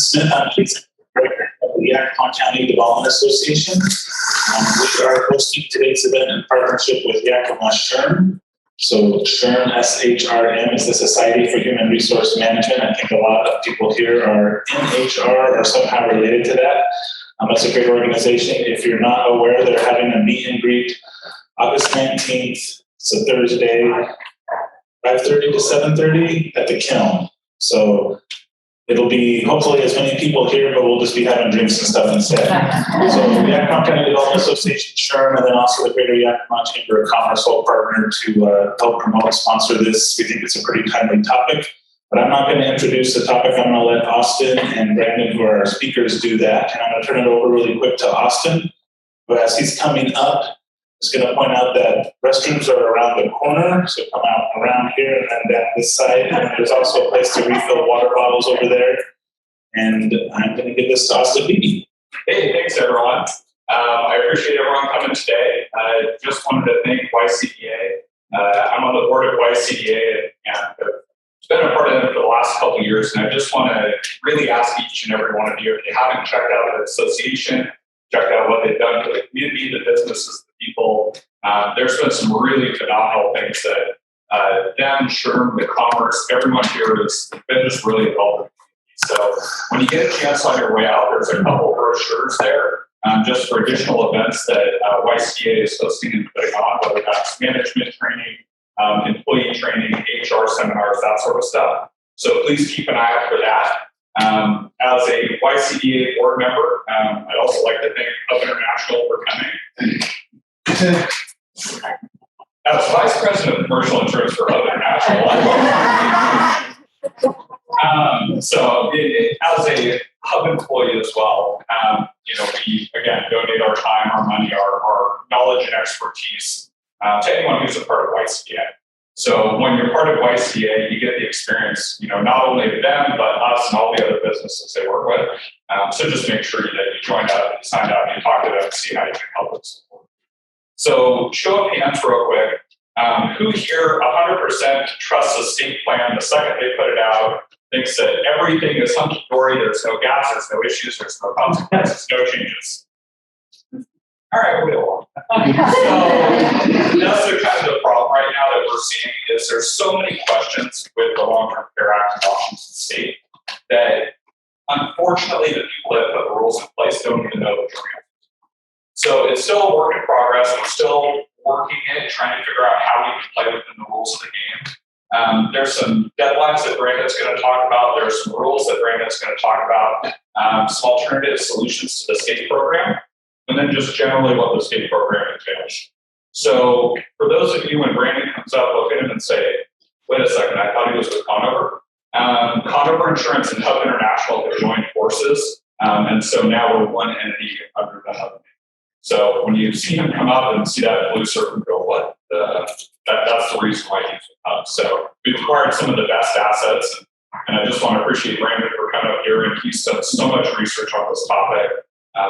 Smith. I'm Executive Director of the Yakima County Development Association. We are hosting today's event in partnership with Yakima SHRM. So SHRM, SHRM, is the Society for Human Resource Management. I think a lot of people here are in HR or somehow related to that. It's a great organization. If you're not aware, they're having a meet and greet August 19th. It's a Thursday, 5:30 to 7:30 at the Kiln. So it'll be hopefully as many people here, but we'll just be having drinks and stuff instead. So Yakima County Development Association, SHRM, and then also the Greater Yakima Chamber of Commerce will partner to help promote and sponsor this. We think it's a pretty timely topic. But I'm not going to introduce the topic. I'm going to let Austin and Brandon, who are our speakers, do that. And I'm going to turn it over really quick to Austin. But as he's coming up, just going to point out that restrooms are around the corner. So come out around here and then down this side. And there's also a place to refill water bottles over there. And I'm going to give this to Austin Beebe. Hey, thanks everyone. I appreciate everyone coming today. I just wanted to thank YCDA. I'm on the board of YCDA and been a part of them for the last couple of years, and I just want to really ask each and every one of you, if you haven't checked out the association, checked out what they've done for the community, the businesses, the people, there's been some really phenomenal things that them, SHRM, the commerce, everyone here has been just really involved in the community. So when you get a chance on your way out, there's a couple brochures there just for additional events that YCDA is hosting and putting on, whether that's management training, employee training, HR seminars, that sort of stuff. So please keep an eye out for that. As a YCDA board member, I'd also like to thank Hub International for coming. As Vice President of Commercial Insurance for Hub International, as a Hub employee as well, we, again, donate our time, our money, our knowledge and expertise to anyone who's a part of YCDA. So when you're part of YCDA, you get the experience, not only of them, but us and all the other businesses they work with. So just make sure that you join up, you sign up, you talk to them, see how you can help them support. So show of hands real quick. Who here 100% trusts the state plan the second they put it out, thinks that everything is hunky-dory, there's no gaps, there's no issues, there's no consequences, no changes? All right, we will. So that's the problem right now that we're seeing is there's so many questions with the Long-Term Care Act and Washington State that unfortunately the people that put the rules in place don't even know the truth. So it's still a work in progress. We're still working it, trying to figure out how we can play within the rules of the game. There's some deadlines that Brandon's going to talk about. There's some rules that Brandon's going to talk about, some alternative solutions to the state program. And then just generally what the state program entails. So for those of you, when Brandon comes up, look at him and say, wait a second, I thought he was with Conover. Conover Insurance and Hub International have joined forces. And so now we're one entity under the Hub. So when you see him come up and see that blue circle, go, what? That's the reason why he's with Hub. So we've acquired some of the best assets. And I just want to appreciate Brandon for coming up here. And he's done so much research on this topic.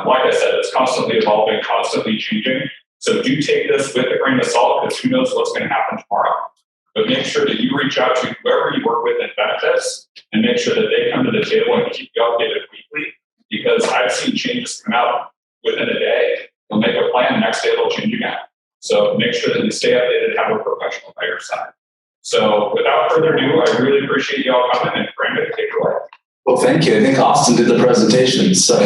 Like I said, it's constantly evolving, constantly changing. So do take this with a grain of salt because who knows what's going to happen tomorrow. But make sure that you reach out to whoever you work with in benefits and make sure that they come to the table and keep you updated weekly because I've seen changes come out within a day. You'll make a plan, the next day they'll change again. So make sure that you stay updated, have a professional by your side. So without further ado, I really appreciate you all coming and Brandon, take it away. Well, thank you. I think Austin did the presentation. So.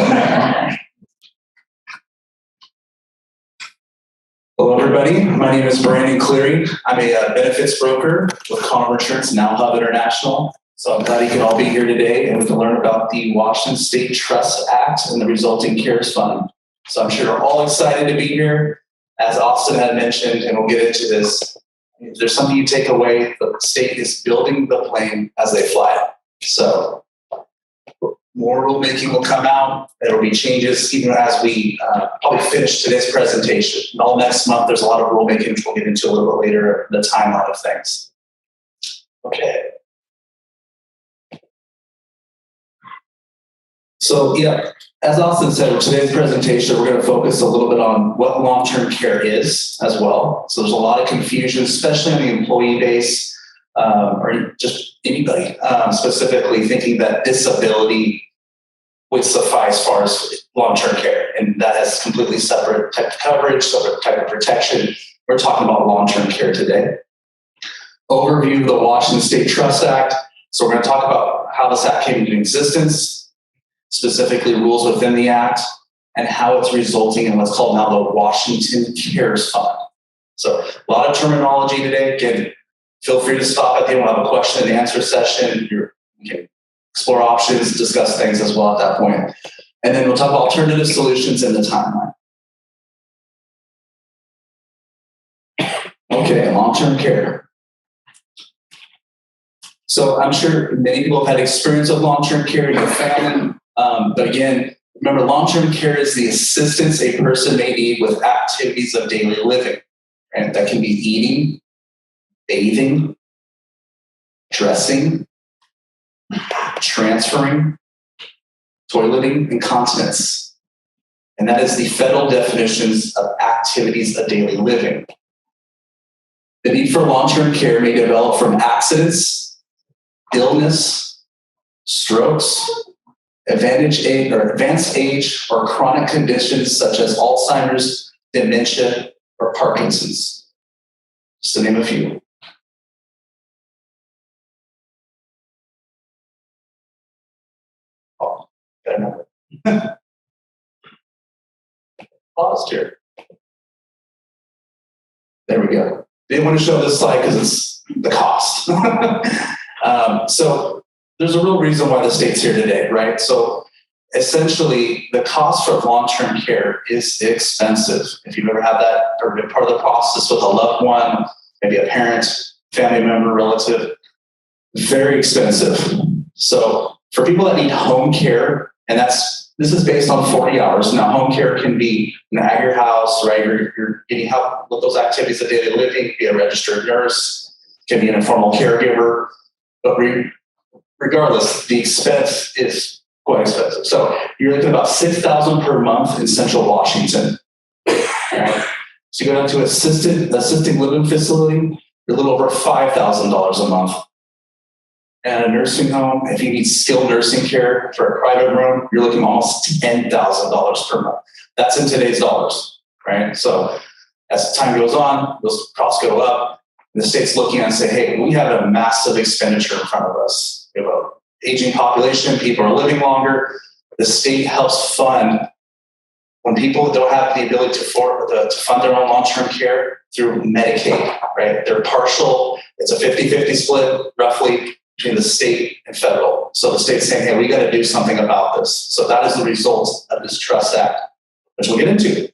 Hello, everybody. My name is Brandon Cleary. I'm a benefits broker with Conover Insurance, now Hub International. So I'm glad you can all be here today and we can learn about the Washington State Trust Act and the resulting CARES Fund. So I'm sure you're all excited to be here. As Austin had mentioned, and we'll get into this, if there's something you take away, the state is building the plane as they fly. So more rulemaking will come out. There will be changes even as we probably finish today's presentation. And all next month, there's a lot of rulemaking, which we'll get into a little bit later, the timeline of things. Okay. So, yeah, as Austin said, with today's presentation, we're going to focus a little bit on what long-term care is as well. So there's a lot of confusion, especially on the employee base or just anybody specifically thinking that disability would suffice as far as long-term care. And that has completely separate type of coverage, separate type of protection. We're talking about long-term care today. Overview of the Washington State Trust Act. So we're going to talk about how this act came into existence, specifically rules within the act, and how it's resulting in what's called now the Washington Cares Fund. So a lot of terminology today. Again, feel free to stop at the end. We'll have a question and answer session. You can explore options, discuss things as well at that point. And then we'll talk about alternative solutions in the timeline. Okay, long-term care. So I'm sure many people have had experience of long-term care in your family. But again, remember, long-term care is the assistance a person may need with activities of daily living. And that can be eating, bathing, dressing, transferring, toileting, and continence. And that is the federal definitions of activities of daily living. The need for long-term care may develop from accidents, illness, strokes, advanced age, or chronic conditions such as Alzheimer's, dementia, or Parkinson's, just to name a few. Oh, got another. Paused here. There we go. Didn't want to show this slide because it's the cost. So there's a real reason why the state's here today, right? So essentially, the cost for long-term care is expensive. If you've ever had that or been part of the process with a loved one, maybe a parent, family member, relative, very expensive. So for people that need home care, and this is based on 40 hours. Now, home care can be at your house, right? You're getting help with those activities of daily living, be a registered nurse, can be an informal caregiver, but regardless, the expense is quite expensive. So you're looking at about $6,000 per month in Central Washington. Right? So you go down to assisted living facility, you're a little over $5,000 a month. And a nursing home, if you need skilled nursing care for a private room, you're looking almost $10,000 per month. That's in today's dollars, right? So as time goes on, those costs go up. And the state's looking and say, hey, we have a massive expenditure in front of us. We have an aging population, people are living longer. The state helps fund when people don't have the ability to fund their own long-term care through Medicaid, right? They're partial. It's a 50-50 split, roughly, between the state and federal. So the state's saying, hey, we got to do something about this. So that is the result of this Trust Act, which we'll get into.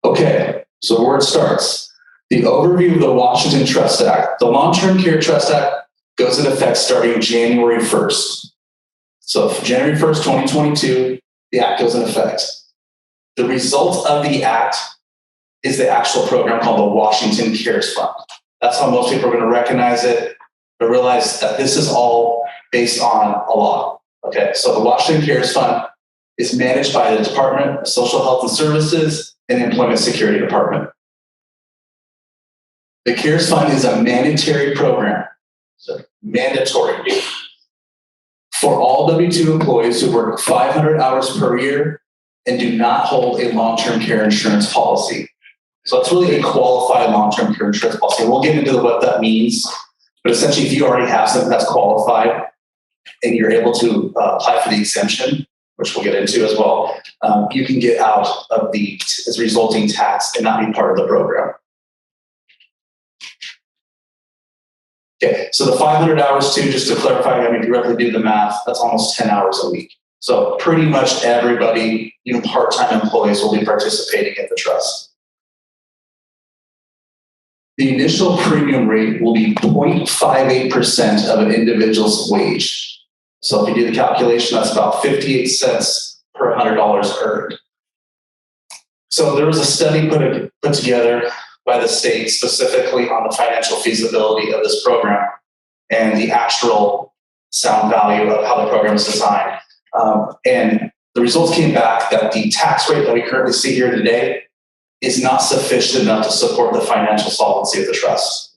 Okay, so where it starts. The overview of the Washington Trust Act. The Long-Term Care Trust Act goes into effect starting January 1st. So January 1st, 2022, the act goes into effect. The result of the act is the actual program called the Washington Cares Fund. That's how most people are going to recognize it, but realize that this is all based on a law. Okay, so the Washington Cares Fund is managed by the Department of Social Health and Services and the Employment Security Department. The Cares Fund is a mandatory program, so mandatory for all W-2 employees who work 500 hours per year and do not hold a long-term care insurance policy. So it's really a qualified long-term care insurance policy. We'll get into what that means, but essentially if you already have something that's qualified and you're able to apply for the exemption, which we'll get into as well, you can get out of the resulting tax and not be part of the program. Okay, so the 500 hours too, just to clarify, I mean, if you roughly do the math, that's almost 10 hours a week. So pretty much everybody, even part-time employees, will be participating in the trust. The initial premium rate will be 0.58% of an individual's wage. So if you do the calculation, that's about 58 cents per $100 earned. So there was a study put together by the state specifically on the financial feasibility of this program and the actual sound value of how the program is designed. And the results came back that the tax rate that we currently see here today is not sufficient enough to support the financial solvency of the trust.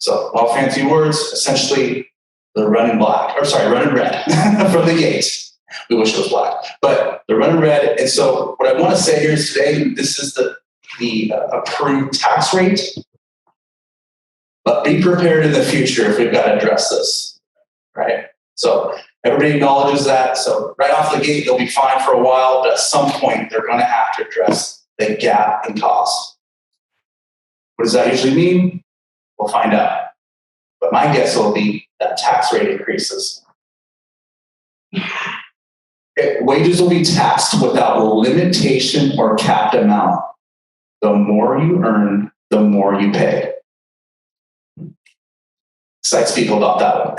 So all fancy words, essentially they're running black, or sorry, running red from the gate. We wish it was black, but they're running red. And so what I want to say here is today, this is the approved tax rate, but be prepared in the future if we've got to address this, right? So everybody acknowledges that. So right off the gate, they'll be fine for a while, but at some point they're going to have to address the gap in cost. What does that usually mean? We'll find out. But my guess will be that tax rate increases. Wages will be taxed without limitation or capped amount. The more you earn, the more you pay. Excites people about that one.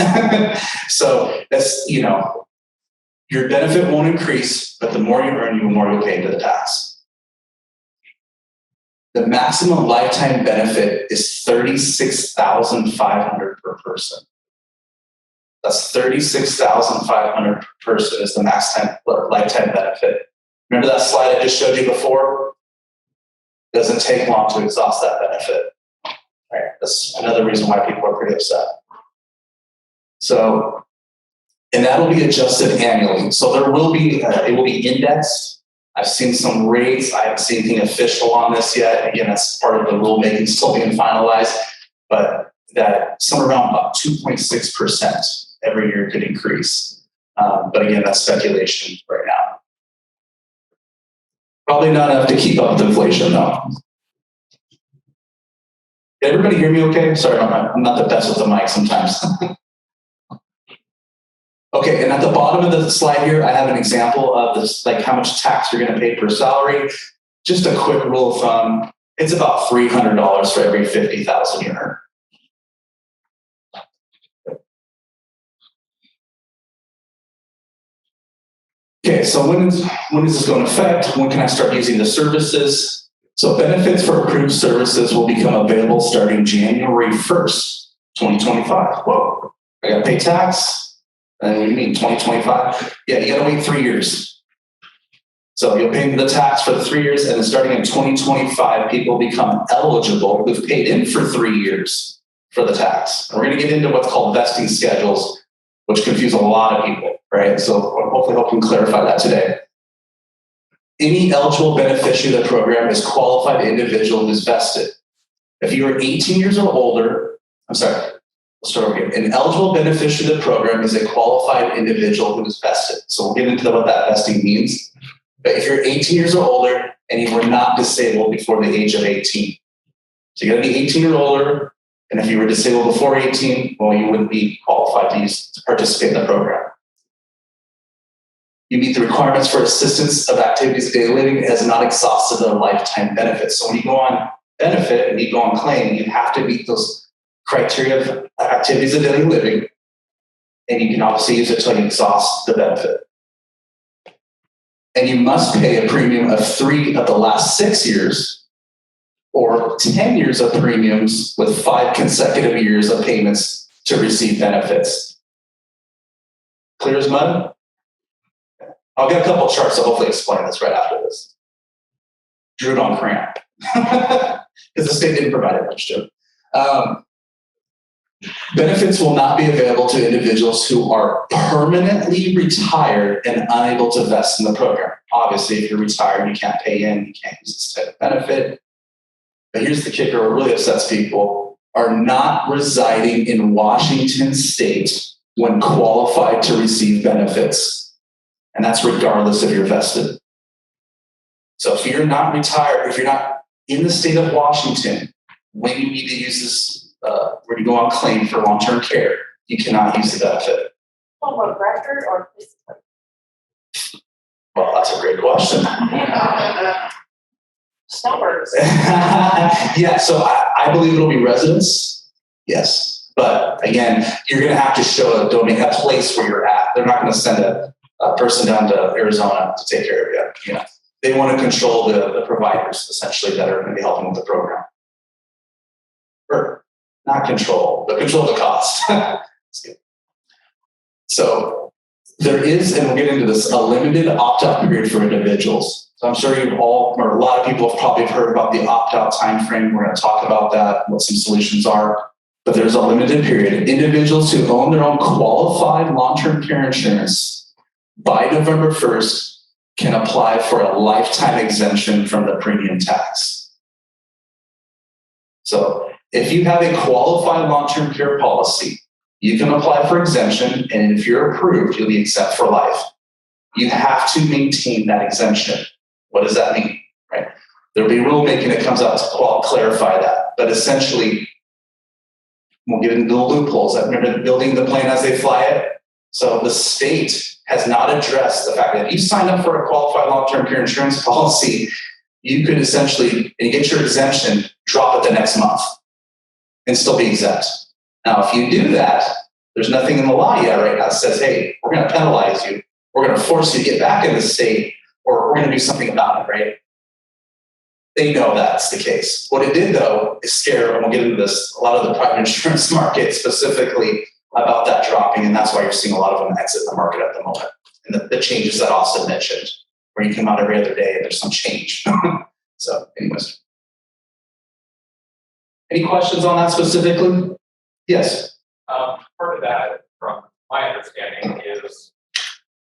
So that's, your benefit won't increase, but the more you earn, the more you'll pay into the tax. The maximum lifetime benefit is $36,500 per person. That's $36,500 per person is the lifetime benefit. Remember that slide I just showed you before? It doesn't take long to exhaust that benefit. Right? That's another reason why people are pretty upset. So, and that'll be adjusted annually. So there will be, it will be indexed. I've seen some rates. I haven't seen anything official on this yet. Again, that's part of the rulemaking still being finalized, but that somewhere around about 2.6% every year could increase. But again, that's speculation right now. Probably not enough to keep up with inflation though. Did everybody hear me okay? Sorry, I'm not the best with the mic sometimes. Okay, and at the bottom of the slide here, I have an example of this, like how much tax you're going to pay per salary. Just a quick rule of thumb, it's about $300 for every $50,000 you earn. Okay, so when is this going to affect? When can I start using the services? So benefits for approved services will become available starting January 1st, 2025. Whoa, I got to pay tax. And what do you mean, 2025? Yeah, you got to wait 3 years. So you'll pay the tax for the 3 years, and then starting in 2025, people become eligible who've paid in for 3 years for the tax. And we're going to get into what's called vesting schedules, which confuse a lot of people, right? So hopefully I can clarify that today. Any eligible beneficiary of the program is qualified individual who's vested. If you are 18 years or older, let's start over here. An eligible beneficiary of the program is a qualified individual who is vested. So we'll get into what that vesting means. But if you're 18 years or older and you were not disabled before the age of 18, so you got to be 18 or older. And if you were disabled before 18, well, you wouldn't be qualified to participate in the program. You meet the requirements for assistance of activities of daily living as not exhausted of lifetime benefits. So when you go on benefit and you go on claim, you have to meet those criteria of activities of daily living, and you can obviously use it to exhaust the benefit. And you must pay a premium of 3 of the last 6 years, or 10 years of premiums with 5 consecutive years of payments to receive benefits. Clear as mud? I'll get a couple of charts to hopefully explain this right after this. Drew it on crayon because the state didn't provide it much to it. Benefits will not be available to individuals who are permanently retired and unable to vest in the program. Obviously, if you're retired, you can't pay in, you can't use this type of benefit. But here's the kicker, what really upsets people, are not residing in Washington state when qualified to receive benefits. And that's regardless if you're vested. So if you're not retired, if you're not in the state of Washington, when you need to use this, where you go on claim for long-term care, you cannot use the benefit. Of record or physically? Well, that's a great question. Snowbirds. Yeah, so I believe it'll be residents. Yes. But again, you're going to have to show a domain, a place where you're at. They're not going to send a person down to Arizona to take care of you. You know, they want to control the providers essentially that are going to be helping with the program. Or not control, but control the cost. So there is, and we'll get into this, a limited opt-out period for individuals. So I'm sure you've all, or a lot of people have probably heard about the opt-out time frame. We're going to talk about that, what some solutions are. but there's a limited period. Individuals who own their own qualified long-term care insurance by November 1st can apply for a lifetime exemption from the premium tax. So if you have a qualified long-term care policy, you can apply for exemption, and if you're approved, you'll be exempt for life. You have to maintain that exemption. What does that mean? Right? There'll be rulemaking that comes out to clarify that. But essentially, we'll get into the loopholes. I remember building the plane as they fly it. So the state has not addressed the fact that if you sign up for a qualified long-term care insurance policy, you could essentially, and you get your exemption, drop it the next month and still be exempt. Now, if you do that, there's nothing in the law yet right now that says, hey, we're going to penalize you. We're going to force you to get back in the state, or we're going to do something about it, right? They know that's the case. What it did, though, is scare, and we'll get into this, a lot of the private insurance market specifically about that dropping, and that's why you're seeing a lot of them exit the market at the moment. And the changes that Austin mentioned, where you come out every other day and there's some change. So anyways. Any questions on that specifically? Yes. Part of that, from my understanding, is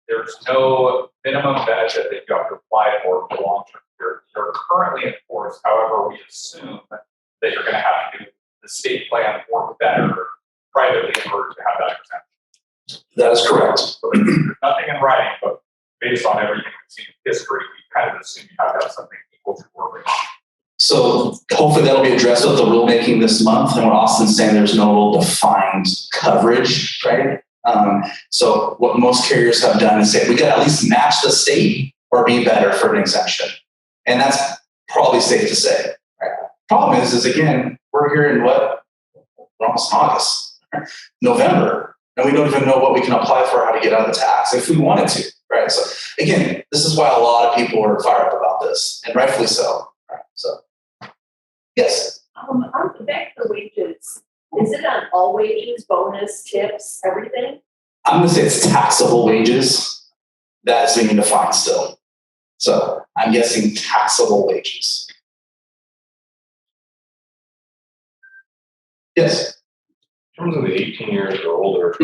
there's no minimum benefit that you have to apply for long-term care. You're currently in force. However, we assume that you're going to have to do the state plan work better privately in order to have that exemption. That is correct. So there's nothing in writing, but based on everything we've seen in history, we kind of assume you have to have something equal to work with. So hopefully that'll be addressed with the rulemaking this month. And what Austin's saying, there's no real defined coverage, right? So what most carriers have done is say, we got to at least match the state or be better for an exemption. And that's probably safe to say. Right? Problem is again, we're here in what? We're almost August, right? November, and we don't even know what we can apply for, how to get out of the tax if we wanted to, right? So again, this is why a lot of people are fired up about this, and rightfully so. Right? So, yes. Back to wages. Is it on all wages, bonus, tips, everything? I'm going to say it's taxable wages. That is being defined still. So I'm guessing taxable wages. Yes. In terms of the 18 years or older,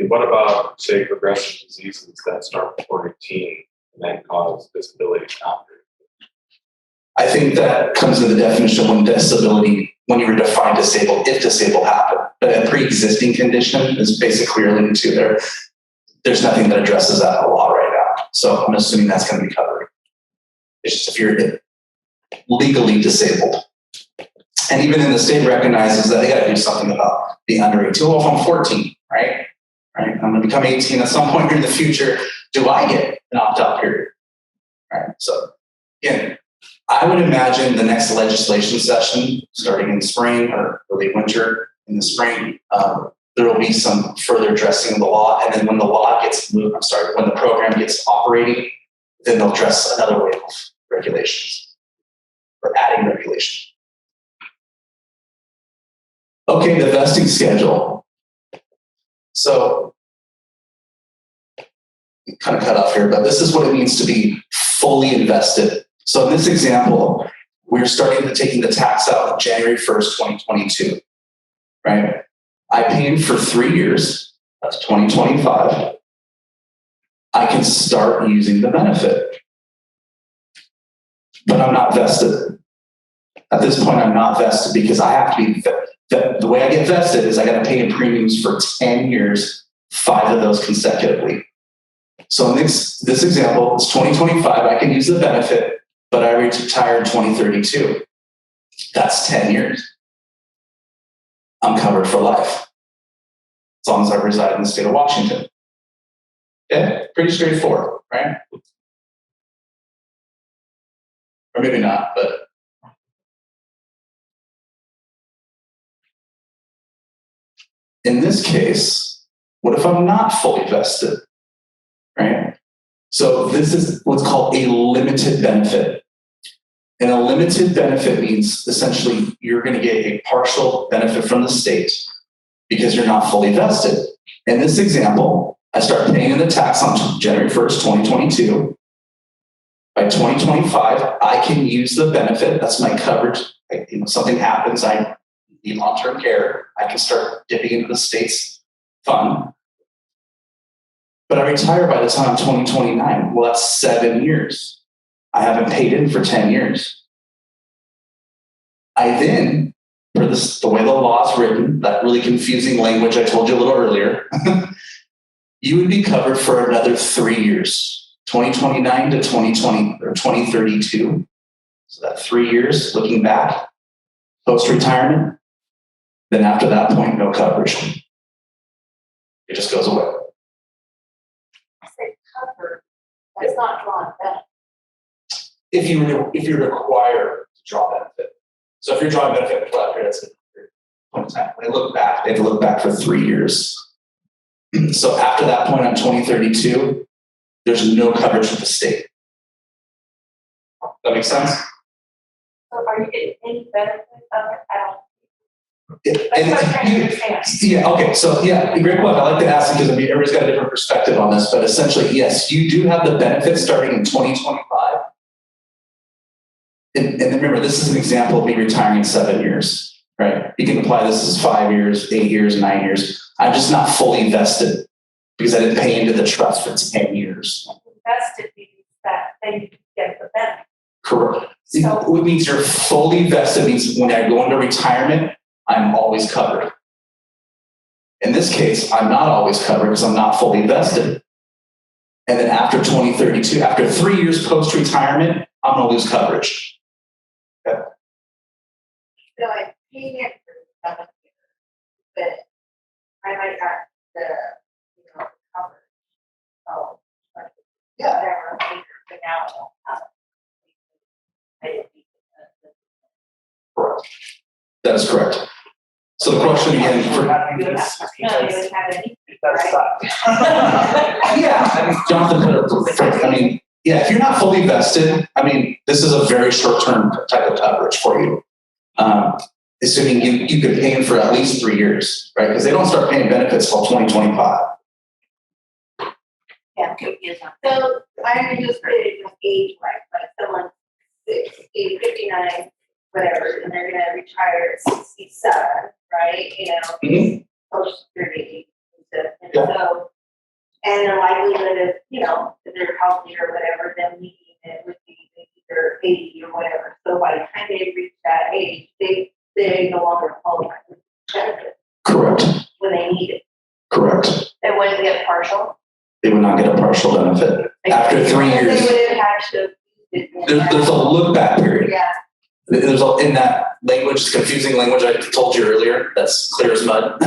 what about, say, progressive diseases that start before 18 and then cause disability after? I think that comes in the definition of when disability, when you were defined disabled, if disabled happened. But a pre-existing condition is basically related to there. There's nothing that addresses that in the law right now. So I'm assuming that's going to be covered. It's just if you're legally disabled. And even in the state recognizes that they got to do something about the under 18. Well, if I'm 14, right? I'm going to become 18 at some point in the future. Do I get an opt-out period? Right. So again, I would imagine the next legislation session, starting in spring or early winter in the spring, there will be some further addressing of the law. And then when the law gets moved, when the program gets operating, then they'll address another wave of regulations or adding regulation. Okay, the vesting schedule. So, kind of cut off here, but this is what it means to be fully invested. So in this example, we're starting to taking the tax out January 1st, 2022, right? I pay in for 3 years, that's 2025. I can start using the benefit, but I'm not vested. At this point, I'm not vested because I have to be, the way I get vested is I got to pay in premiums for 10 years, 5 of those consecutively. So in this example, it's 2025, I can use the benefit, but I retire in 2032. That's 10 years. I'm covered for life, as long as I reside in the state of Washington. Okay, pretty straightforward, right? Or maybe not, but in this case, what if I'm not fully vested, right? So this is what's called a limited benefit. And a limited benefit means essentially you're going to get a partial benefit from the state because you're not fully vested. In this example, I start paying in the tax on January 1st, 2022. By 2025, I can use the benefit. That's my coverage. Something happens, I need long-term care, I can start dipping into the state's fund. But I retire by the time I'm 2029. Well, that's 7 years. I haven't paid in for 10 years. I then, for this, the way the law is written, that really confusing language I told you a little earlier, you would be covered for another 3 years, 2029 to 2020 or 2032. So that 3 years looking back, post-retirement, then after that point, no coverage. It just goes away. Say covered, that's not drawn back. If you're required to draw benefit. So if you're drawing benefit for that period, that's a point in time. When they look back, they have to look back for 3 years. So after that point on 2032, there's no coverage with the state. That makes sense? So are you getting any benefit of it at all? Yeah, That's what I'm trying to understand. yeah, okay. So yeah, great question. I like to ask because I mean everybody's got a different perspective on this, but essentially, yes, you do have the benefit starting in 2025. And remember, this is an example of me retiring in 7 years, right? You can apply this as 5 years, 8 years, 9 years. I'm just not fully vested because I didn't pay into the trust for 10 years. Invested means that then you get the benefit. Correct. So- It means you're fully vested. It means when I go into retirement, I'm always covered. In this case, I'm not always covered because I'm not fully vested. And then after 2032, after 3 years post-retirement, I'm going to lose coverage. So I'm paying it for 7 years, but I might have the, coverage. So, like, Yeah. whatever, later, but now I don't have it. I didn't need it. Correct. That is correct. So the question again for You don't have any, right? yeah, I mean, Jonathan put it perfect. I mean, yeah, if you're not fully vested, I mean, this is a very short-term type of coverage for you. Assuming you could pay in for at least 3 years, right? Because they don't start paying benefits till 2025. Yeah, so I just put it with age wise, like someone's 60, 59, whatever, and they're gonna retire at 67, right? Mhm. Social security. And Yeah. so, and the likelihood of, if they're healthy or whatever, then needing it would be either 80 or whatever. So by the time they reach that age, they no longer qualify for benefits Correct. when they need it. Correct. They wouldn't get partial. They would not get a partial benefit after 3 They years. would have had to. There's a look back period. Yeah. There's in that language, confusing language I told you earlier, that's clear as mud.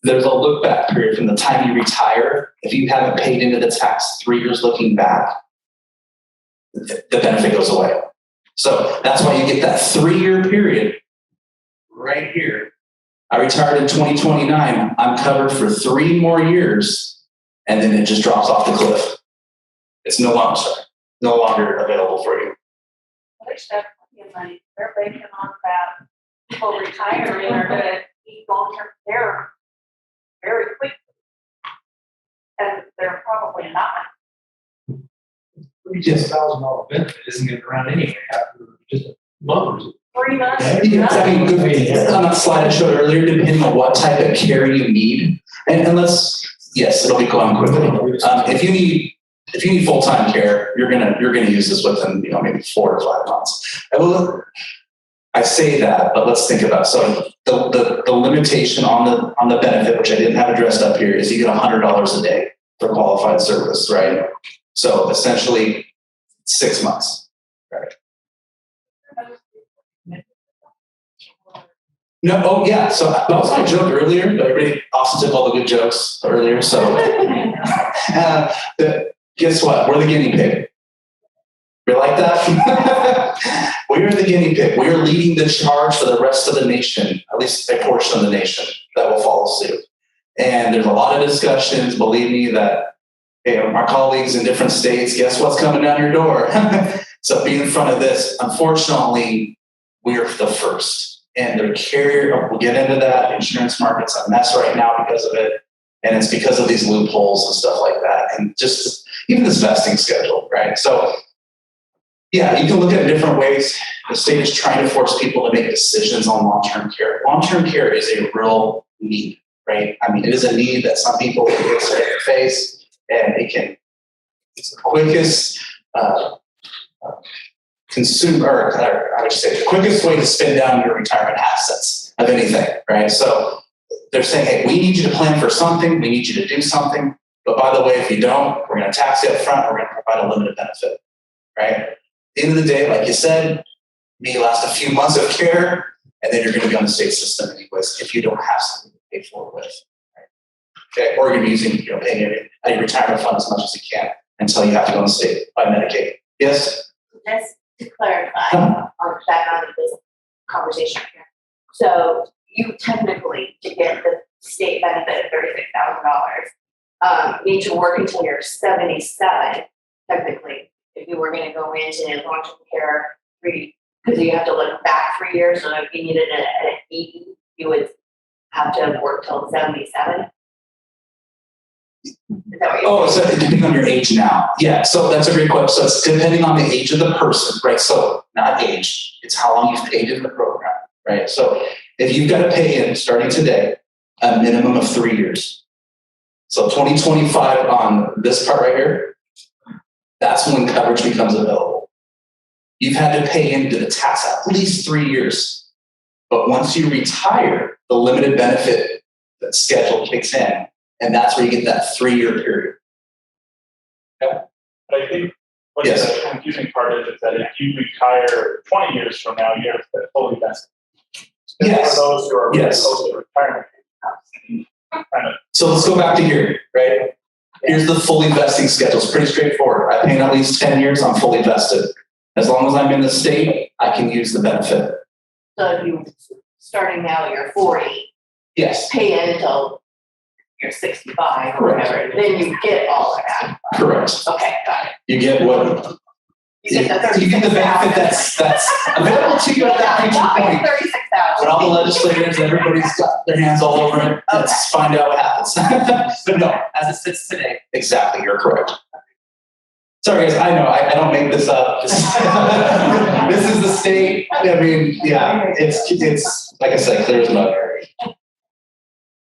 There's a look back period from the time you retire. If you haven't paid into the tax 3 years looking back, the benefit goes away. So that's why you get that 3 year period right here. I retired in 2029. I'm covered for 3 more years, and then it just drops off the cliff. It's no longer available for you. There's definitely money. They're banking on that people retiring are gonna need long-term care very quickly. And they're probably not. Yes. $1,000 benefit isn't getting around anyway after just a month or so. 3 months. Yeah, I mean, on that slide I showed earlier, depending on what type of care you need, and yes, it'll be going quickly. If you need full-time care, you're gonna use this within maybe 4 to 5 months. I say that, but let's think about it. So the limitation on the benefit, which I didn't have addressed up here, is you get $100 a day for qualified service, right? So essentially 6 months, right? No, oh yeah. So that was my joke earlier, but everybody also took all the good jokes earlier. So guess what? We're the guinea pig. You like that? We are the guinea pig. We are leading the charge for the rest of the nation, at least a portion of the nation that will follow suit. And there's a lot of discussions, believe me, that our colleagues in different states, guess what's coming down your door? So being in front of this, unfortunately, we are the first. And the carrier, we'll get into that, insurance market's a mess right now because of it. And it's because of these loopholes and stuff like that. And just even this vesting schedule, right? So Yeah, you can look at different ways. The state is trying to force people to make decisions on long-term care. Long-term care is a real need, right? I mean, it is a need that some people face, and it's the quickest I would say the quickest way to spend down your retirement assets of anything, right? So they're saying, hey, we need you to plan for something, we need you to do something, but by the way, if you don't, we're going to tax you up front, we're going to provide a limited benefit, right? At the end of the day, like you said, may last a few months of care, and then you're going to be on the state system anyways if you don't have something to pay for it with. Right? Okay, or you're using, paying out of your retirement fund as much as you can until you have to go on the state by Medicaid. Yes? Just to clarify, on back on this conversation here. So you technically, to get the state benefit of $36,000, need to work until you're 77, technically, if you were going to go into long-term care, because you have to look back 3 years, so if you needed an 80, you would have to work till 77. Is that what you're So depending on your age now. Yeah, so that's a great question. So it's depending on the age of the person, right? So not age, it's how long you've paid in the program, right? So if you've got to pay in starting today, a minimum of 3 years. So 2025 on this part right here, that's when coverage becomes available. You've had to pay into the tax at least 3 years. But once you retire, the limited benefit schedule kicks in. And that's where you get that 3-year period. But I think what's the confusing part is that if you retire 20 years from now, you have to fully vested. Yes. For those who are Yes. close to retirement. So let's go back to here, right? Here's the fully vesting schedule. It's pretty straightforward. I pay in at least 10 years, I'm fully vested. As long as I'm in the state, I can use the benefit. So if you starting now, you're 40, Yes, pay in until you're 65 or Correct. whatever, then you get all of that. correct. Okay, got it. You get what? You get the You get the benefit 36,000. that's available to you at that future point. 36,000. When all the legislators, everybody's got their hands all over it, let's find out what happens. But no, as it sits today. Exactly, you're correct. Sorry guys, I know, I don't make this up. This is the state. I mean, yeah, it's like I said, clear as mud.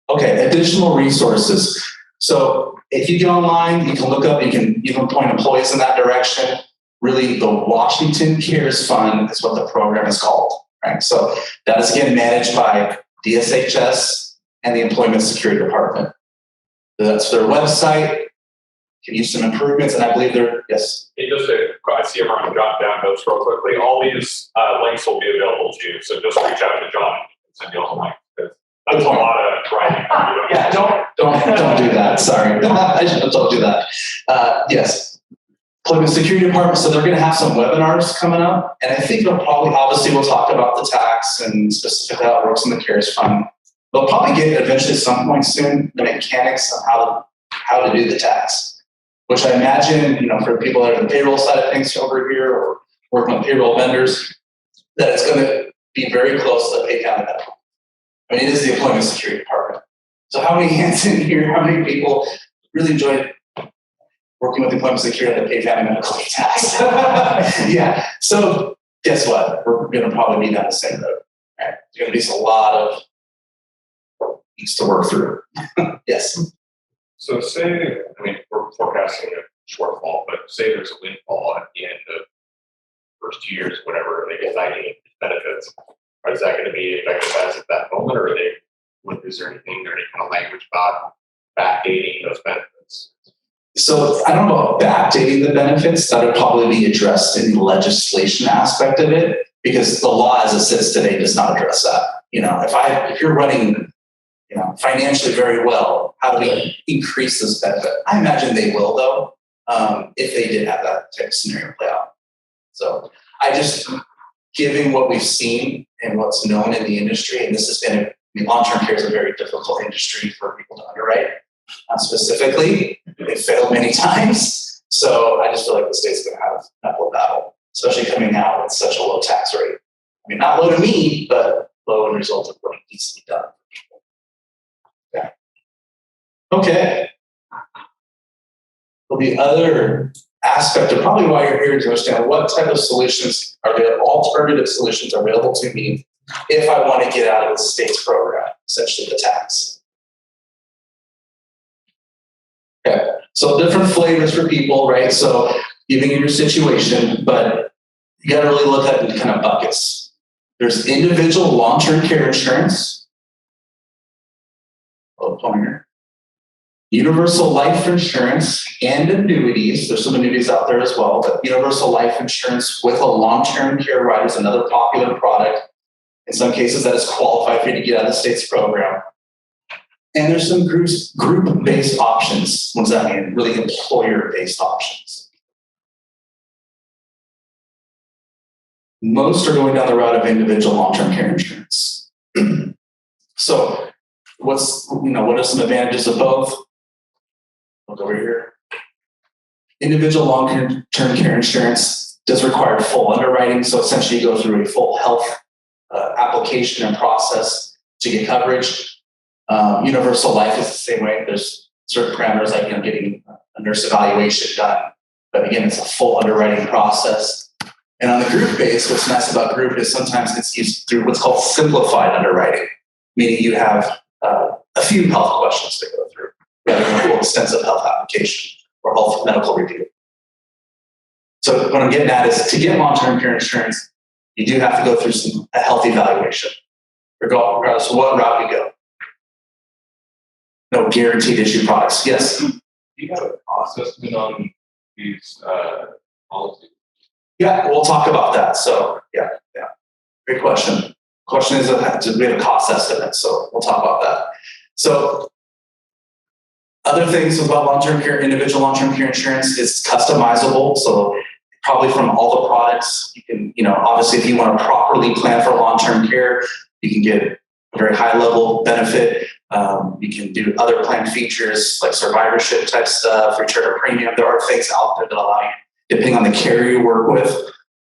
Okay, additional resources. So if you get online, you can look up, you can even point employees in that direction. Really, the Washington Cares Fund is what the program is called, right? So that is again managed by DSHS and the Employment Security Department. That's their website. Can use some improvements, and I believe they're, yes. Hey, just I see everyone jot down notes real quickly. All these links will be available to you, so just reach out to John and send you all the links. That's a lot of writing. Yeah, don't do that. Sorry, I should have told you that. Yes, Employment Security Department. So they're going to have some webinars coming up, and I think they'll probably, obviously, we'll talk about the tax and specifically how it works in the CARES Fund. They'll probably get eventually, at some point soon, the mechanics of how to do the tax, which I imagine, for people that are on the payroll side of things over here or working with payroll vendors, that it's going to be very close to the pay down medical. I mean, it is the Employment Security Department. So how many hands in here, how many people really enjoy working with the Employment Security to pay family medical tax? Yeah. So guess what? We're going to probably be down the same road. Right? There's going to be a lot of things to work through. Yes. So say, we're forecasting a shortfall, but say there's a windfall at the end of the first 2 years, whatever, and they get 90 benefits. Is that going to be effective as at that moment, or is there anything or any kind of language about backdating those benefits? So I don't know about backdating the benefits. That would probably be addressed in the legislation aspect of it, because the law as it sits today does not address that. If you're running, financially very well, how do we increase this benefit? I imagine they will, though, if they did have that type of scenario play out. So given what we've seen and what's known in the industry, and this has been, long-term care is a very difficult industry for people to underwrite. Specifically, they failed many times. So I just feel like the state's going to have an uphill battle, especially coming out with such a low tax rate. Not low to me, but low in result of what needs to be done. Yeah. Okay. There'll be other aspect of probably why you're here to understand what type of solutions are there, alternative solutions are available to me if I want to get out of the state's program, essentially the tax. Okay, so different flavors for people, right? So giving you your situation, but you got to really look at it in kind of buckets. There's individual long-term care insurance, universal life insurance and annuities. There's some annuities out there as well, but universal life insurance with a long-term care rider is another popular product. In some cases, that is qualified for you to get out of the state's program. And there's some group-based options. What does that mean? Really employer-based options. Most are going down the route of individual long-term care insurance. So what are some advantages of both? Look over here. Individual long-term care insurance does require full underwriting. So essentially you go through a full health application and process to get coverage. Universal life is the same way. There's certain parameters like getting a nurse evaluation done. But again, it's a full underwriting process. And on the group base, what's nice about group is sometimes it's used through what's called simplified underwriting, meaning you have a few health questions to go through rather than a full extensive health application or health medical review. So what I'm getting at is to get long-term care insurance, you do have to go through a health evaluation, regardless of what route you go. No guaranteed issue products. Yes? Do you have a cost estimate on these policies? Yeah, we'll talk about that. So yeah. Great question. Question is, do we have a cost estimate? So we'll talk about that. So other things about long-term care, individual long-term care insurance is customizable. So probably from all the products, you can, obviously if you want to properly plan for long-term care, you can get a very high level benefit. You can do other plan features like survivorship type stuff, return of premium. There are things out there that allow you, depending on the carrier you work with,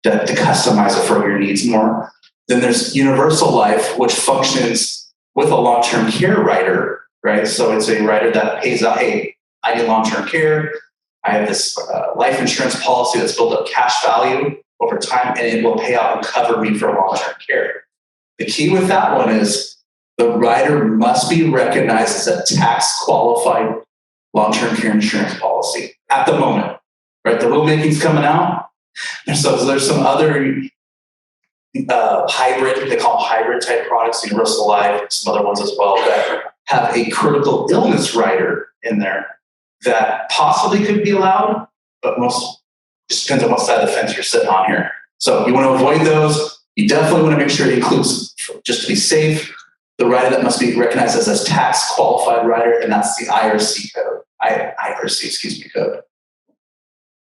to customize it for your needs more. Then there's universal life, which functions with a long-term care rider, right? So it's a rider that pays out, hey, I need long-term care. I have this life insurance policy that's built up cash value over time, and it will pay out and cover me for long-term care. The key with that one is the rider must be recognized as a tax-qualified long-term care insurance policy at the moment, right? The rulemaking's coming out. So there's some other hybrid, they call them hybrid type products, universal life, some other ones as well, that have a critical illness rider in there that possibly could be allowed, but most just depends on what side of the fence you're sitting on here. So you want to avoid those. You definitely want to make sure it includes, just to be safe, the rider that must be recognized as a tax qualified rider, and that's the IRC code.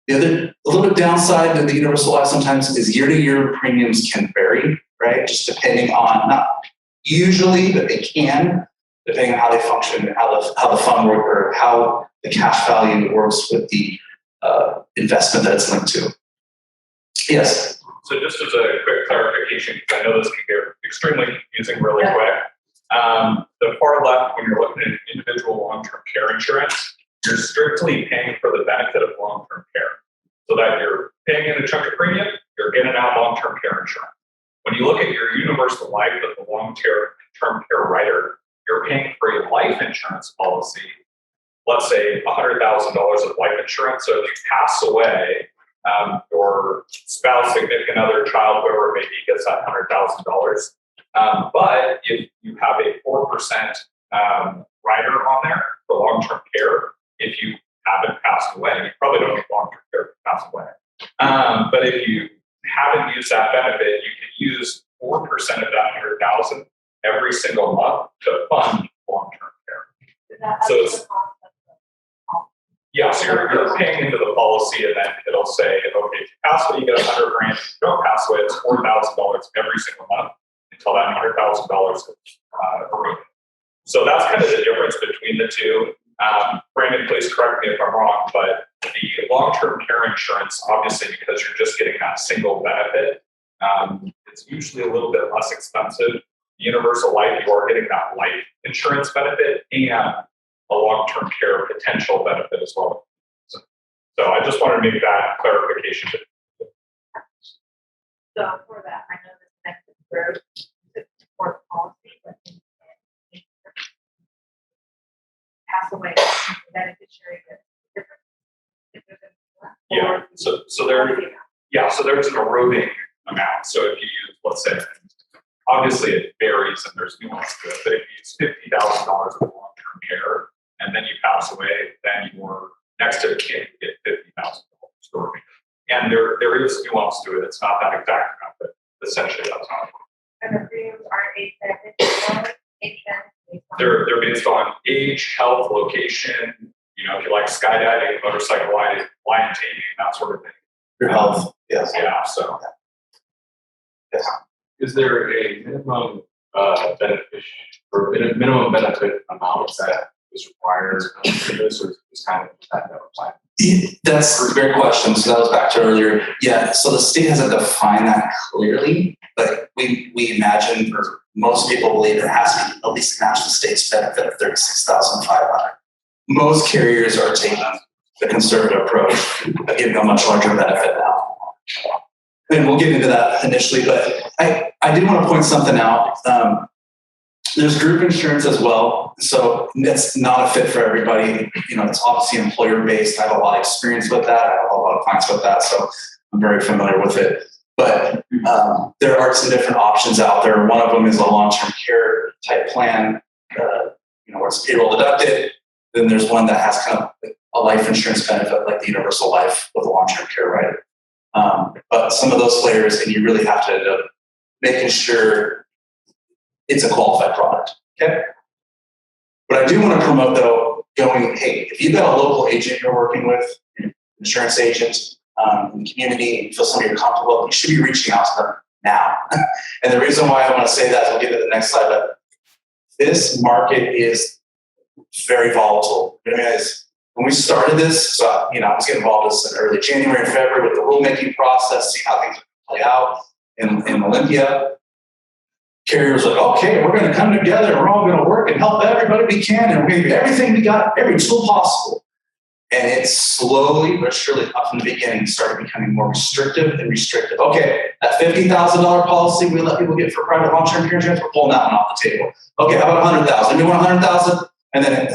The other, a little bit downside to the universal life sometimes is year-to-year premiums can vary, right? Just depending on, not usually, but they can, depending on how they function, how the fund works, or how the cash value works with the investment that it's linked to. Yes? So just as a quick clarification, because I know this can get extremely confusing really quick. The far left, when you're looking at individual long-term care insurance, you're strictly paying for the benefit of long-term care. So that you're paying in a chunk of premium, you're getting out long-term care insurance. When you look at your universal life with the long-term care rider, you're paying for a life insurance policy, let's say $100,000 of life insurance. So if you pass away, your spouse, significant other, child, whoever maybe gets that $100,000. But if you have a 4% rider on there for long-term care, if you haven't passed away, you probably don't need long-term care to pass away. But if you haven't used that benefit, you can use 4% of that 100,000 every single month to fund long-term care. So it's, so you're paying into the policy, and then it'll say, okay, if you pass away, you get $100,000. If you don't pass away, it's $4,000 every single month until that $100,000 is eroded. So that's kind of the difference between the two. Brandon, please correct me if I'm wrong, but the long-term care insurance, obviously, because you're just getting that single benefit, it's usually a little bit less expensive. The universal life, you are getting that life insurance benefit and a long-term care potential benefit as well. So So I just wanted to make that clarification. So for that, I know this next group is for policy, but pass away, beneficiary gets different. Yeah, so there's an eroding amount. So if you use, let's say, obviously it varies and there's nuance to it, but if you use $50,000 of long-term care and then you pass away, then your next of kin get $50,000. And there is nuance to it. It's not that exact amount, but essentially that's how it works. And the premiums are age They're based on age, health, location, you know, if you like skydiving, motorcycle riding, line taming, that sort of thing. Your health, yes. Yeah, so. Yes. Is there a minimum benefit or minimum benefit amount that is required for this, or is it kind of that apply? That's a great question. So that was back to earlier. Yeah, so the state hasn't defined that clearly, but we imagine, or most people believe it has to at least match the state's benefit of $36,500. Most carriers are taking the conservative approach of giving a much larger benefit now. And we'll get into that initially, but I did want to point something out. There's group insurance as well. So that's not a fit for everybody. You know, it's obviously employer-based. I have a lot of experience with that. I have a lot of clients with that. So I'm very familiar with it. But there are some different options out there. One of them is a long-term care type plan, you know, where it's payroll deducted. Then there's one that has kind of a life insurance benefit, like the universal life with long-term care, right? But some of those players, and you really have to end up making sure it's a qualified product, okay? But I do want to promote, though, going, hey, if you've got a local agent you're working with, an insurance agent in the community, and you feel somebody you're comfortable with, you should be reaching out to them now. And the reason why I want to say that, I'll get to the next slide, but this market is very volatile. You know, guys, when we started this, so, you know, I was getting involved with this in early January and February with the rulemaking process, seeing how things play out in Olympia. Carriers like, okay, we're going to come together. We're all going to work and help everybody we can. And we're going to do everything we got, every tool possible. And it slowly but surely up from the beginning started becoming more restrictive and restrictive. Okay, that $50,000 policy we let people get for private long-term care insurance, we're pulling that one off the table. Okay, how about $100,000? You want $100,000? And then,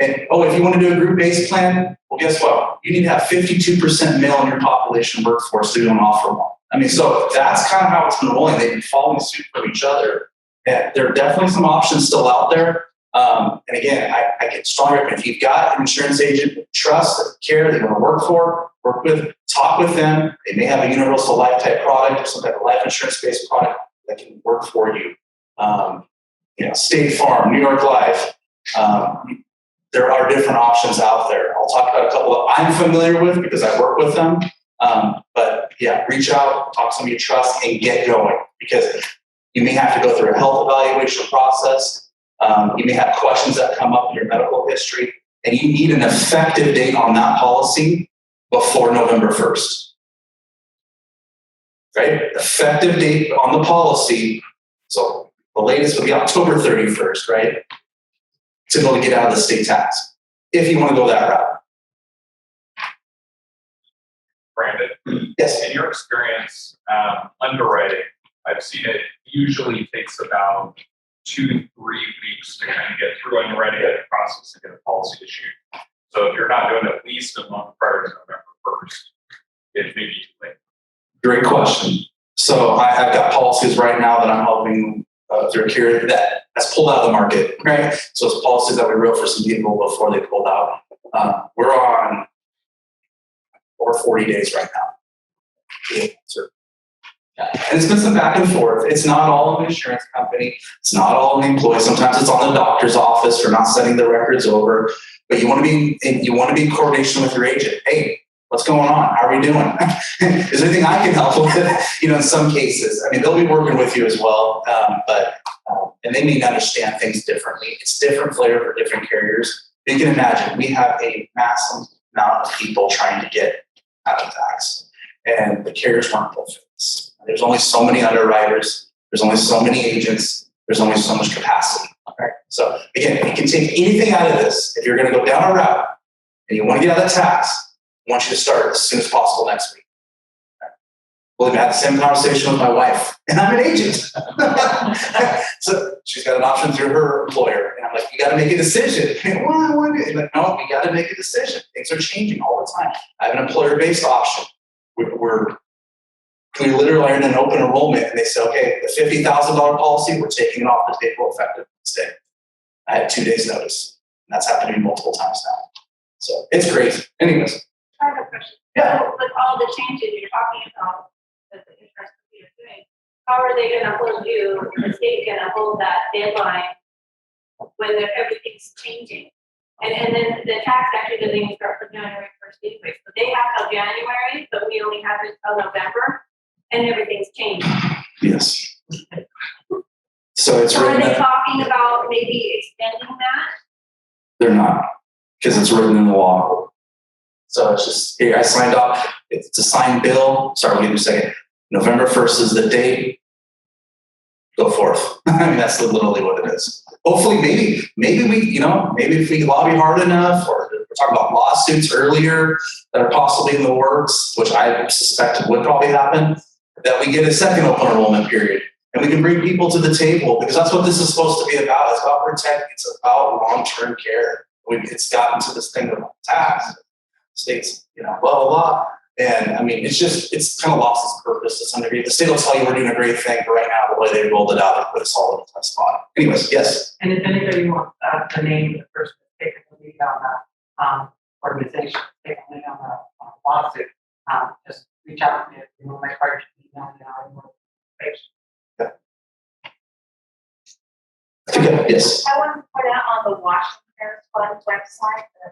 if you want to do a group-based plan, well, guess what? You need to have 52% male in your population workforce to do an offer one. I mean, so that's kind of how it's been rolling. They've been following suit from each other. And there are definitely some options still out there. And again, I get stronger. If you've got an insurance agent, trust, or care they want to work with, talk with them. They may have a universal life type product or some type of life insurance-based product that can work for you. You know, State Farm, New York Life. There are different options out there. I'll talk about a couple that I'm familiar with because I work with them. But yeah, reach out, talk to somebody you trust, and get going, because you may have to go through a health evaluation process. You may have questions that come up in your medical history, and you need an effective date on that policy before November 1st. Right? Effective date on the policy. So the latest would be October 31st, right? To be able to get out of the state tax, if you want to go that route. Brandon? Yes. In your experience, underwriting, I've seen it usually takes about 2 to 3 weeks to kind of get through underwriting the process to get a policy issued. So if you're not doing at least a month prior to November 1st, it may be too late. Great question. So I've got policies right now that I'm helping through a carrier that's pulled out of the market, right? So it's policies that we wrote for some people before they pulled out. We're on over 40 days right now. And it's been some back and forth. It's not all an insurance company. It's not all an employee. Sometimes it's on the doctor's office for not sending the records over. But you want to be in coordination with your agent. Hey, what's going on? How are we doing? Is there anything I can help with? You know, in some cases, I mean, they'll be working with you as well. And they may understand things differently. It's different flavor for different carriers. You can imagine we have a massive amount of people trying to get out of tax, and the carriers weren't built for this. There's only so many underwriters. There's only so many agents. There's only so much capacity. Okay? So again, if you can take anything out of this, if you're going to go down a route and you want to get out of tax, I want you to start as soon as possible next week. Well, I've had the same conversation with my wife, and I'm an agent. So she's got an option through her employer. And I'm like, you got to make a decision. Like, no, we got to make a decision. Things are changing all the time. I have an employer-based option. We literally are in an open enrollment, and they say, okay, the $50,000 policy, we're taking it off the table effective today. I had 2 days notice. And that's happened to me multiple times now. So it's crazy. Anyways. I have a question. Yeah. So with all the changes you're talking about, that the interest is doing, how are they gonna hold you, the state gonna hold that deadline when everything's changing? And then the tax actually doesn't even start for January 1st anyway. So they have till January, but we only have it till November, and everything's changed. Yes. So it's So are written. they talking about maybe extending that? They're not, because it's written in the law. So it's just, here, I signed off. It's a signed bill. Sorry, we'll give you a second. November 1st is the date. Go forth. I mean, that's literally what it is. Hopefully, maybe we, maybe if we lobby hard enough, or we're talking about lawsuits earlier that are possibly in the works, which I suspect would probably happen, that we get a second open enrollment period. And we can bring people to the table, because that's what this is supposed to be about. It's about protect. It's about long-term care. It's gotten to this thing about tax, states, blah, blah, blah. And I mean, it's kind of lost its purpose to some degree. The state will tell you we're doing a great thing, but right now, the way they rolled it out, they put us all in a tough spot. Anyways, yes. And if anybody wants to name the person taking the lead on that organization, taking the lead on the lawsuit, just reach out to me if you want my card to email me or page. Okay, yes. I want to point out on the Washington Care Fund website, the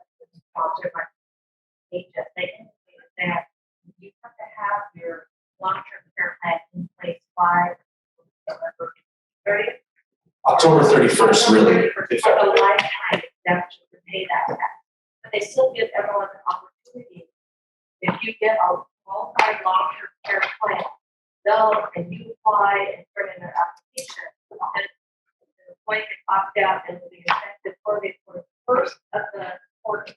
project just they indicated that you have to have your long-term care plan in place by November 30th. October 31st, really. For a lifetime exemption to pay that tax. But they still give everyone an opportunity. If you get a qualified long-term care plan, and you apply and turn in their application, and the point can opt out and will be effective for the first of the court.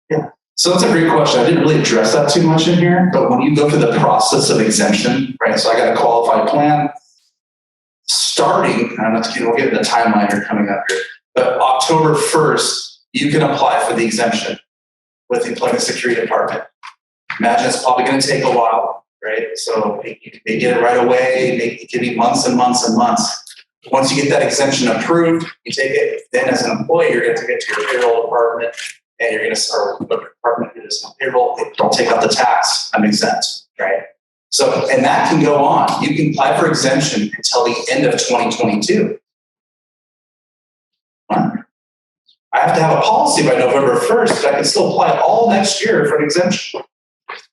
Yeah. So that's a great question. I didn't really address that too much in here, but when you go through the process of exemption, right? So I got a qualified plan starting, we'll get the timeline here coming up here, but October 1st, you can apply for the exemption with the Employment Security Department. Imagine it's probably going to take a while, right? So you may get it right away. It could be months and months and months. Once you get that exemption approved, you take it. Then as an employee, you're going to take it to your payroll department, and you're going to start with the department who does payroll. They'll take out the tax. I'm exempt, right? So, and that can go on. You can apply for exemption until the end of 2022. I have to have a policy by November 1st, but I can still apply all next year for an exemption.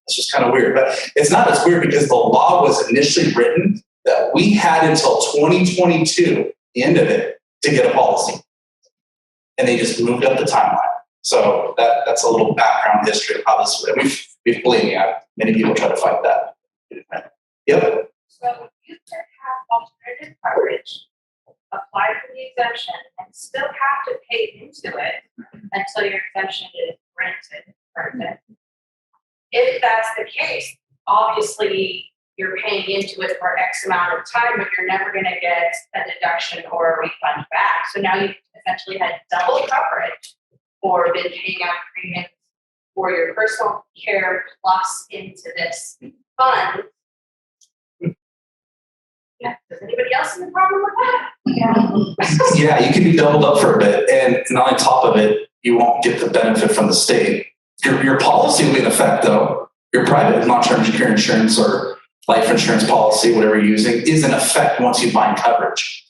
It's just kind of weird, but it's not as weird because the law was initially written that we had until 2022, the end of it, to get a policy. And they just moved up the timeline. So that's a little background history of how this, we've believe me, many people try to fight that. Yep. So you can have alternative coverage, apply for the exemption, and still have to pay into it until your exemption is granted. If that's the case, obviously you're paying into it for X amount of time, but you're never going to get a deduction or a refund back. So now you've essentially had double coverage or been paying out premiums for your personal care plus into this fund. Yeah. Does anybody else have a problem with that? Yeah. Yeah, you can be doubled up for a bit. And on top of it, you won't get the benefit from the state. Your policy will be in effect, though. Your private long-term care insurance or life insurance policy, whatever you're using, is in effect once you find coverage.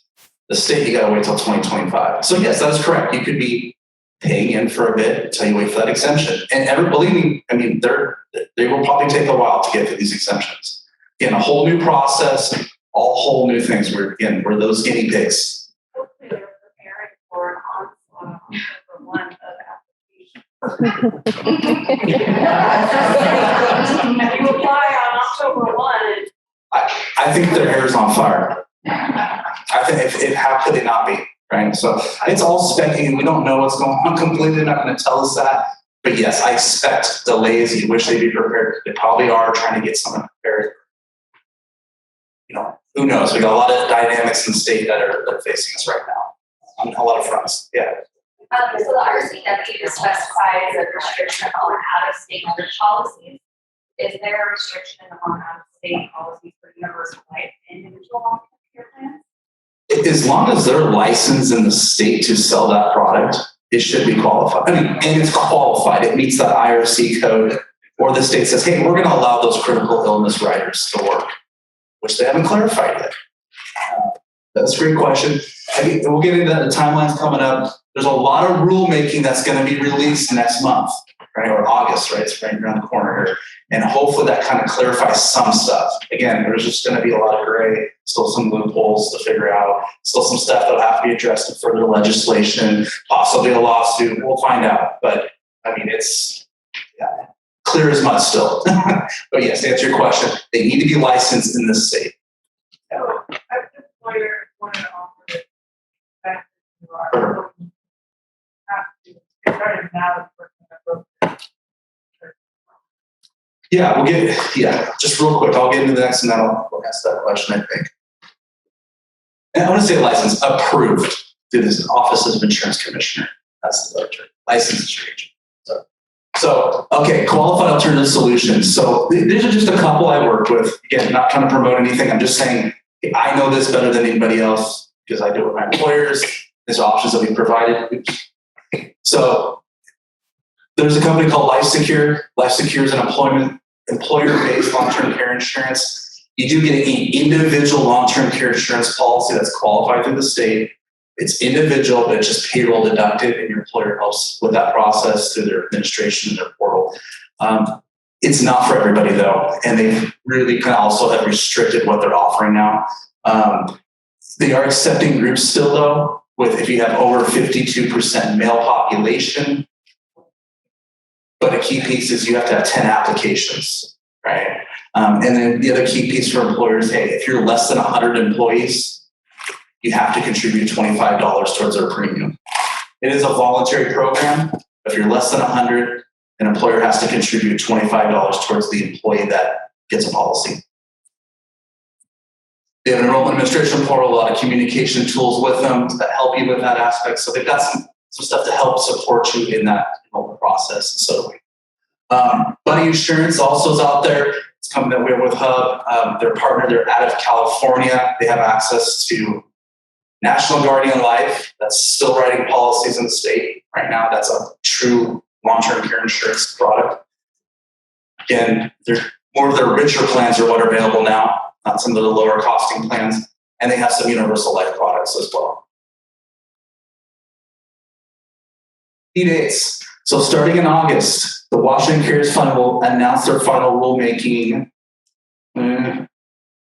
The state, you got to wait till 2025. So yes, that is correct. You could be paying in for a bit until you wait for that exemption. And believe me, I mean, they will probably take a while to get to these exemptions. Again, a whole new process, all whole new things. We're those guinea pigs. Hopefully they're preparing for an onslaught for one of applications. If you apply on October 1, I think their hair is on fire. I think how could they not be, right? So it's all speculating. We don't know what's going on completely. They're not going to tell us that. But yes, I expect delays. You wish they'd be prepared. They probably are trying to get something prepared. You know, who knows? We got a lot of dynamics in the state that are facing us right now on a lot of fronts. Yeah. So the RCW specifies a restriction on out-of-state policies. Is there a restriction on out-of-state policies for universal life and individual long-term care plans? As long as they're licensed in the state to sell that product, it should be qualified. I mean, and it's qualified. It meets that IRC code, or the state says, hey, we're going to allow those critical illness riders to work, which they haven't clarified yet. That's a great question. We'll get into that. The timeline's coming up. There's a lot of rulemaking that's going to be released next month, right? Or August, right? It's right around the corner here. And hopefully that kind of clarifies some stuff. Again, there's just going to be a lot of gray, still some loopholes to figure out, still some stuff that'll have to be addressed in further legislation, possibly a lawsuit. We'll find out. But I mean, it's clear as mud still. But yes, to answer your question, they need to be licensed in this state. So, I just wanted to offer it back to our starting now. Yeah, just real quick, I'll get into the next and then I'll ask that question, I think. And I want to say license, approved through this Office of Insurance Commissioner. That's the term, licensure agent. So, okay, qualified alternative solutions. So these are just a couple I worked with. Again, not trying to promote anything. I'm just saying I know this better than anybody else because I do it with my employers. There's options that we provided. So there's a company called LifeSecure. LifeSecure is an employer-based long-term care insurance. You do get an individual long-term care insurance policy that's qualified through the state. It's individual, but it's just payroll deducted, and your employer helps with that process through their administration and their portal. It's not for everybody though, and they really kind of also have restricted what they're offering now. They are accepting groups still though, with if you have over 52% male population. But a key piece is you have to have 10 applications, right? And then the other key piece for employers, hey, if you're less than 100 employees, you have to contribute $25 towards their premium. It is a voluntary program. If you're less than 100, an employer has to contribute $25 towards the employee that gets a policy. They have an enrollment administration portal, a lot of communication tools with them that help you with that aspect. So they've got some stuff to help support you in that enrollment process. So Buddy Insurance also is out there. It's a company that we have with Hub. Their partner, they're out of California. They have access to National Guardian Life. That's still writing policies in the state right now. That's a true long-term care insurance product. Again, more of their richer plans are what are available now, not some of the lower costing plans. And they have some universal life products as well. Key dates. So starting in August, the Washington Cares Fund will announce their final rulemaking.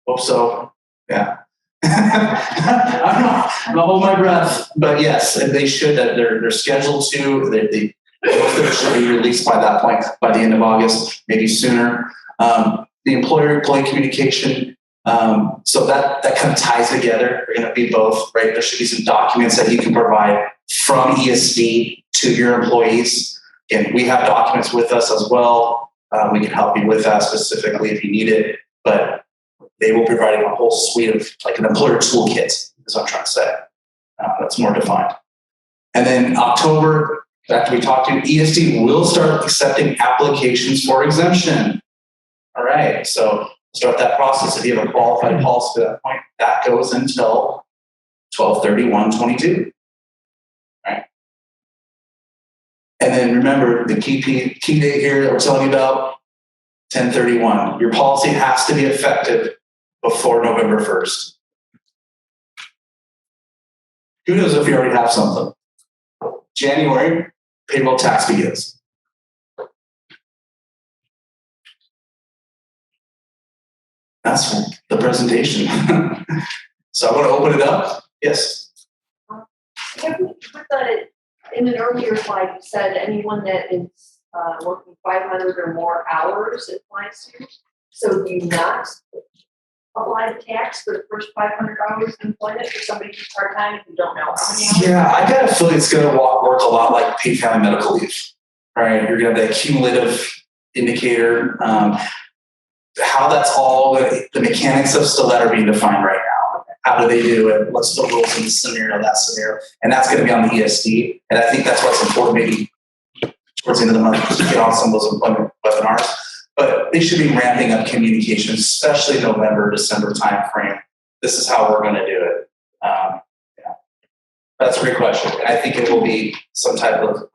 Hope so. Yeah. I'm not hold my breath, but yes, they should. They're scheduled to. They should be released by that point, by the end of August, maybe sooner. The employer-employee communication. So that kind of ties together. They're going to be both, right? There should be some documents that you can provide from ESD to your employees. And we have documents with us as well. We can help you with that specifically if you need it, but they will be providing a whole suite of like an employer toolkit, is what I'm trying to say. That's more defined. And then October, after we talked to ESD, will start accepting applications for exemption. All right, so start that process. If you have a qualified policy at that point, that goes until 12/31/22. Right. And then remember the key date here that we're telling you about, 10/31. Your policy has to be effective before November 1st. Who knows if you already have something? January, payroll tax begins. That's the presentation. So I want to open it up. Yes. In an earlier slide, you said anyone that is working 500 or more hours it applies to. So do you not apply the tax for the first 500 hours of employment for somebody who's part-time if you don't know how many hours? Yeah, I got a feeling it's going to work a lot like paid family medical leave, right? You're gonna have that cumulative indicator. How that's all, the mechanics of still that are being defined right now. How do they do it? What's the rules in this scenario, that scenario? And that's gonna be on the ESD. And I think that's what's important maybe towards the end of the month to get on some of those employment webinars. But they should be ramping up communication, especially November, December timeframe. This is how we're gonna do it. Yeah. That's a great question. And I think it will be some type of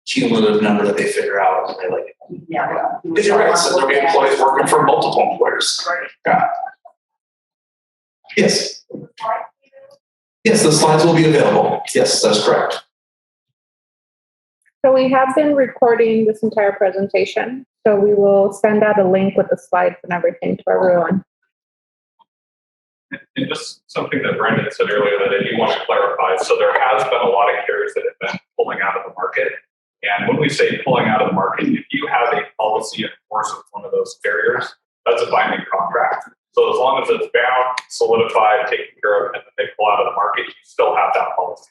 cumulative number that they figure out and they like. Yeah. Because you're right, so there'll be employees working for multiple employers. Yeah. Yes. Yes, the slides will be available. Yes, that's correct. So we have been recording this entire presentation. So we will send out a link with the slides and everything to everyone. And just something that Brendan said earlier that I do want to clarify. So there has been a lot of carriers that have been pulling out of the market. And when we say pulling out of the market, if you have a policy in force with one of those carriers, that's a binding contract. So as long as it's bound, solidified, taken care of, and then they pull out of the market, you still have that policy.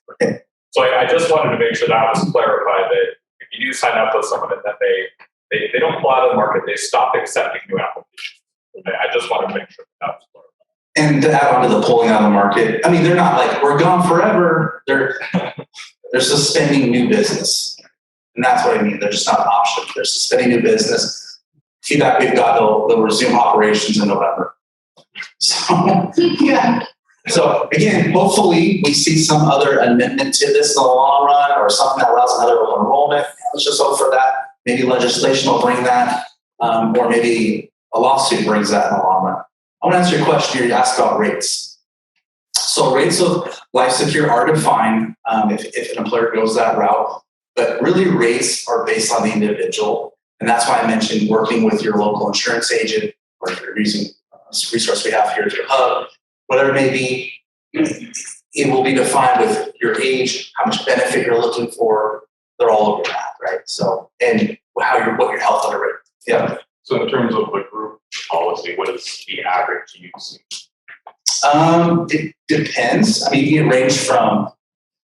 So I just wanted to make sure that was clarified that if you do sign up with someone and then they don't pull out of the market, they stop accepting new applications. I just wanted to make sure that was clarified. And to add on to the pulling out of the market, I mean, they're not like, we're gone forever. They're suspending new business. And that's what I mean. They're just not an option. They're suspending new business. Feedback we've got, they'll resume operations in November. So, yeah. So again, hopefully we see some other amendment to this in the long run or something that allows another enrollment. Let's just hope for that. Maybe legislation will bring that, or maybe a lawsuit brings that in the long run. I want to answer your question. You asked about rates. So rates of Life Secure are defined if an employer goes that route, but really rates are based on the individual. And that's why I mentioned working with your local insurance agent or if you're using a resource we have here at your hub, whatever it may be, it will be defined with your age, how much benefit you're looking for. They're all over that, right? So, and what your health underwritten. Yeah. So in terms of the group policy, what is the average use? It depends. I mean, you can range from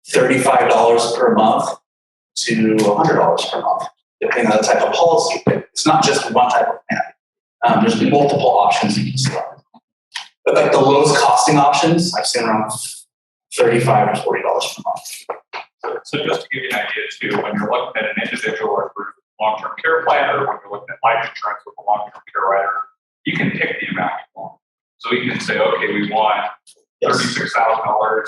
$35 per month to $100 per month, depending on the type of policy. It's not just one type of plan. There's multiple options you can select. But like the lowest costing options, I've seen around $35 or $40 per month. So just to give you an idea too, when you're looking at an individual or group long-term care plan, or when you're looking at life insurance with a long-term care rider, you can pick the amount you want. So you can say, okay, we want $36,000,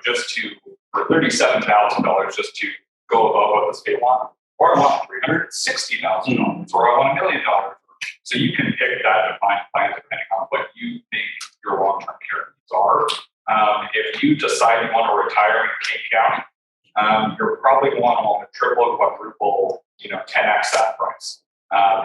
just to, or $37,000 just to go above what the state wants, or I want $360,000, or I want $1 million. So you can pick that defined plan depending on what you think your long-term care needs are. If you decide you want to retire in King County, you're probably going to want to triple, quadruple, 10x that price.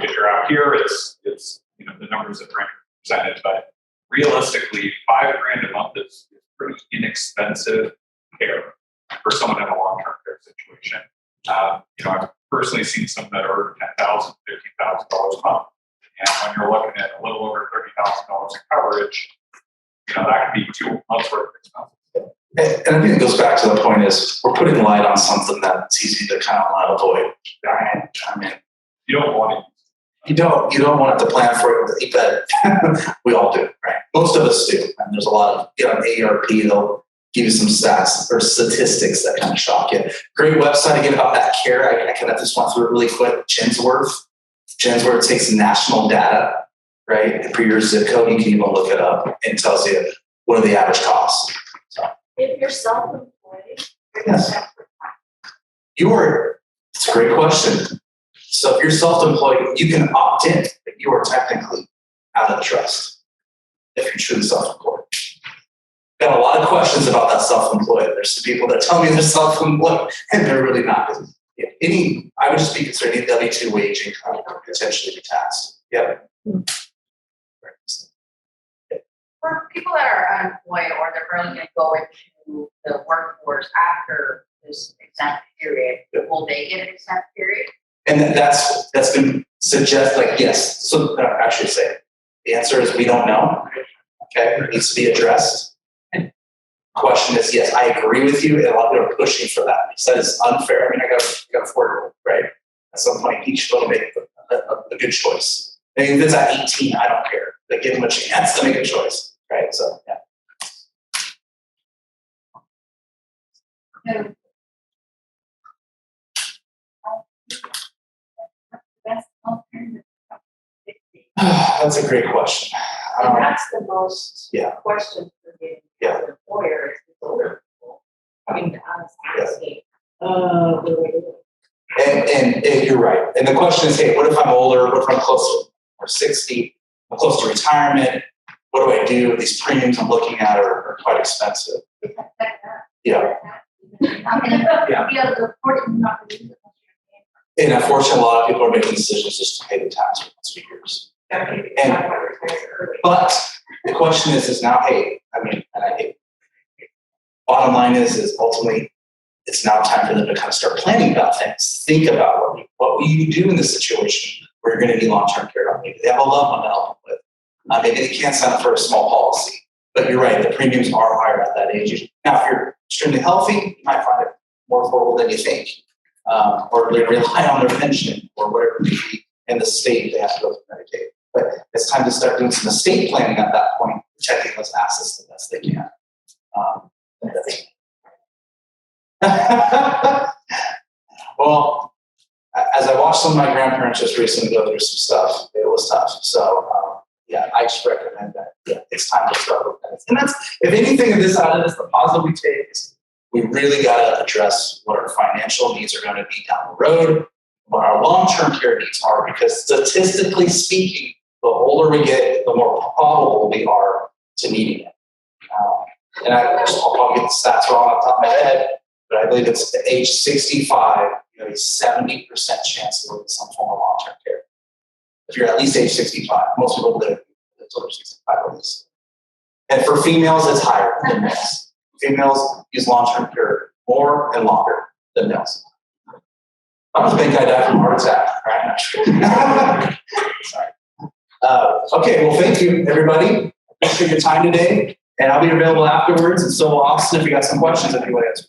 If you're out here, it's the numbers that Brandon presented, but realistically, $5,000 a month is pretty inexpensive care for someone in a long-term care situation. I've personally seen some that are $10,000, $15,000 a month. And when you're looking at a little over $30,000 in coverage, that could be 2 months worth of expenses. And I think it goes back to the point is we're putting light on something that's easy to kind of avoid. I mean, you don't want it. You don't want to plan for it, but we all do, right? Most of us do. And there's a lot of, AARP, they'll give you some stats or statistics that kind of shock you. Great website again about that care. I kind of just went through it really quick. Gensworth takes national data, right? And for your zip code, you can even look it up and tells you what are the average costs. So, If you're self-employed, yes. It's a great question. So if you're self-employed, you can opt in, but you are technically out of the trust if you're truly self-employed. Got a lot of questions about that self-employed. There's some people that tell me they're self-employed and they're really not. I would just be concerned any W-2 wage income could potentially be taxed. Yeah. For people that are unemployed or they're really going to go into the workforce after this exempt period, will they get an exempt period? And that's been suggested, yes. So I should say, the answer is we don't know. Okay, it needs to be addressed. Question is, yes, I agree with you, and a lot of people are pushing for that. He said it's unfair. I mean, I got affordable, right? at some point, each will make a good choice. And if it's at 18, I don't care. They give them a chance to make a choice, right? So, yeah. That's a great question. And that's the most Yeah. question for the Yeah. employer is the older people. I mean, honestly, And you're right. And the question is, hey, what if I'm older? What if I'm close to or 60? I'm close to retirement. What do I do? These premiums I'm looking at are quite expensive. Yeah. And unfortunately, a lot of people are making decisions just to pay the tax for the next few years. But the question is now, hey, bottom line is ultimately, it's now time for them to kind of start planning about things. Think about what will you do in this situation where you're going to need long-term care. Maybe they have a loved one to help them with. Maybe they can't sign up for a small policy. But you're right, the premiums are higher at that age. Now, if you're extremely healthy, you might find it more affordable than you think. Or they rely on their pension or whatever it may be in the state they have to go through Medicaid. But it's time to start doing some estate planning at that point, protecting those assets the best they can. Well, as I watched some of my grandparents just recently go through some stuff, it was tough. So, yeah, I just recommend that. Yeah, it's time to start with that. And that's, if anything of this out of this, the positive we take is we really got to address what our financial needs are going to be down the road, what our long-term care needs are, because statistically speaking, the older we get, the more probable we are to needing it. And I'll probably get the stats wrong off the top of my head, but I believe it's at age 65, you have a 70% chance of living some form of long-term care. If you're at least age 65, most people live until they're 65 at least. And for females, it's higher than males. Females use long-term care more and longer than males. I was a big guy died from a heart attack, right? Sorry. Okay, well, thank you, everybody. Thanks for your time today. And I'll be available afterwards, and so will Austin if you got some questions that you want to answer.